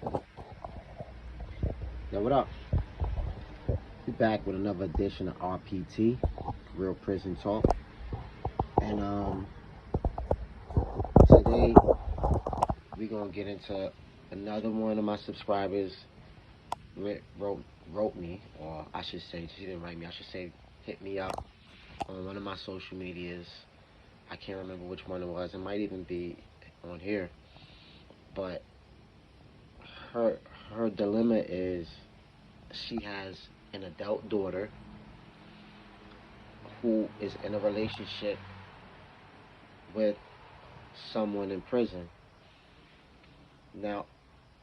Now, what up? We back with another edition of RPT, Real Prison Talk. And today we're gonna get into another one of my subscribers wrote me, or I should say, she didn't write me. I should say, hit me up on one of my social medias. I can't remember which one it was. It might even be on here. But her dilemma is she has an adult daughter who is in a relationship with someone in prison. Now,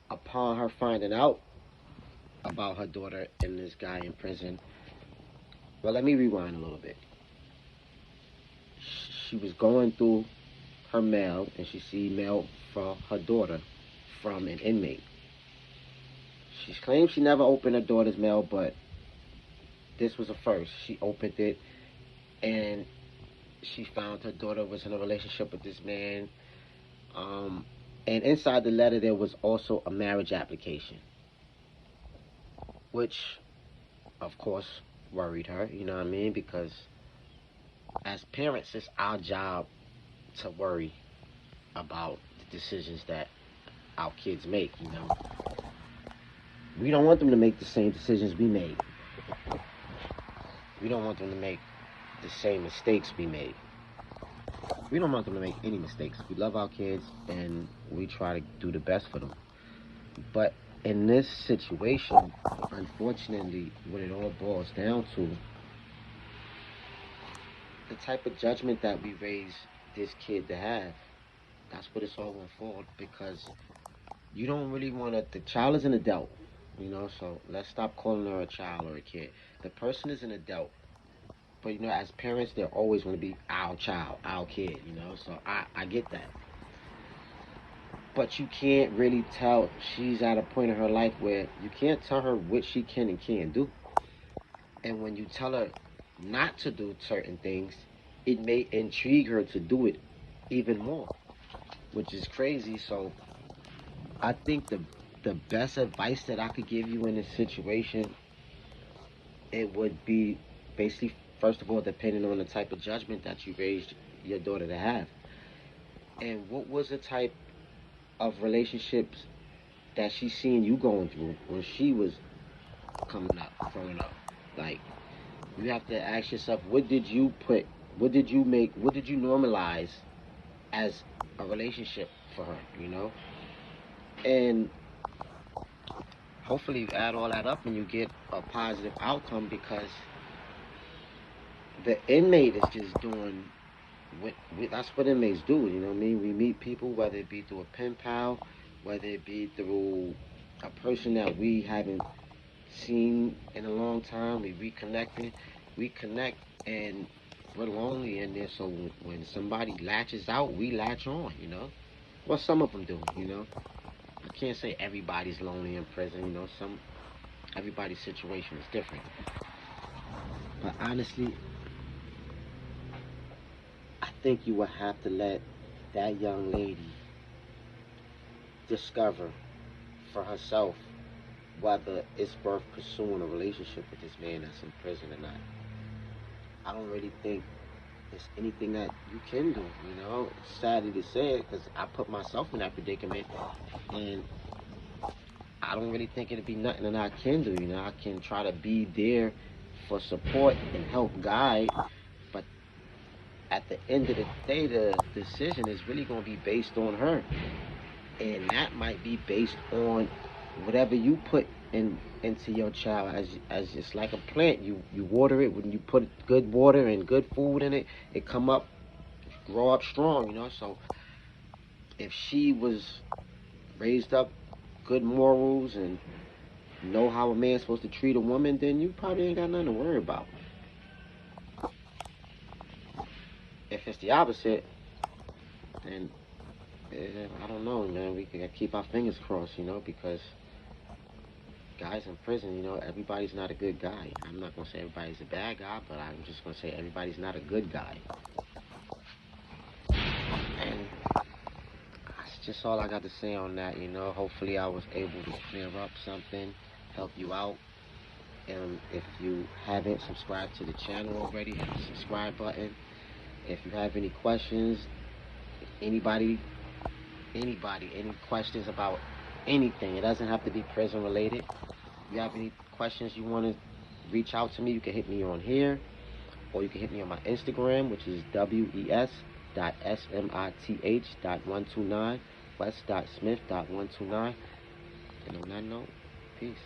upon her finding out about her daughter and this guy in prison, well, let me rewind a little bit. She was going through her mail and she see mail for her daughter from an inmate. She claims she never opened her daughter's mail, but this was a first. She opened it and she found her daughter was in a relationship with this man. And inside the letter there was also a marriage application, which of course worried her, you know what I mean? Because as parents, it's our job to worry about the decisions that our kids make, you know. We don't want them to make the same decisions we made. We don't want them to make the same mistakes we made. We don't want them to make any mistakes. We love our kids and we try to do the best for them. But in this situation, unfortunately, what it all boils down to, the type of judgment that we raise this kid to have, that's what it's all going for. Because you don't really want to, the child is an adult, you know, so let's stop calling her a child or a kid. The person is an adult. But, you know, as parents, they're always going to be our child, our kid, you know, so I get that. But you can't really tell, she's at a point in her life where you can't tell her what she can and can't do. And when you tell her not to do certain things, it may intrigue her to do it even more, which is crazy. So I think the best advice that I could give you in this situation, it would be basically, first of all, depending on the type of judgment that you raised your daughter to have. And what was the type of relationships that she seen you going through when she was growing up? Like, you have to ask yourself, what did you normalize as a relationship for her, you know? And hopefully you add all that up and you get a positive outcome, because the inmate is just doing that's what inmates do, you know what I mean? We meet people, whether it be through a pen pal, whether it be through a person that we haven't seen in a long time, we connect, and we're lonely in there, so when somebody latches out, we latch on, you know? Well, some of them do, you know? I can't say everybody's lonely in prison, you know? Everybody's situation is different. But honestly, I think you will have to let that young lady discover for herself whether it's worth pursuing a relationship with this man that's in prison or not. I don't really think there's anything that you can do, you know? It's sad to say it, because I put myself in that predicament, and I don't really think it'd be nothing that I can do, you know? I can try to be there for support and help guide, but at the end of the day, the decision is really going to be based on her. And that might be based on whatever you put into your child. As it's like a plant, you water it. When you put good water and good food in it, it come up, grow up strong, you know? So if she was raised up good morals and know how a man's supposed to treat a woman, then you probably ain't got nothing to worry about. If it's the opposite, then I don't know, man. We gotta keep our fingers crossed, you know, because guys in prison, you know, everybody's not a good guy. I'm not gonna say everybody's a bad guy, but I'm just gonna say everybody's not a good guy. And just all I got to say on that, you know. Hopefully I was able to clear up something, help you out. And if you haven't subscribed to the channel already, hit the subscribe button. If you have any questions, anybody, any questions about anything, it doesn't have to be prison related. If you have any questions you want to reach out to me, you can hit me on here, or you can hit me on my Instagram, which is wes.smith.129, wes.smith.129. And on that note, peace.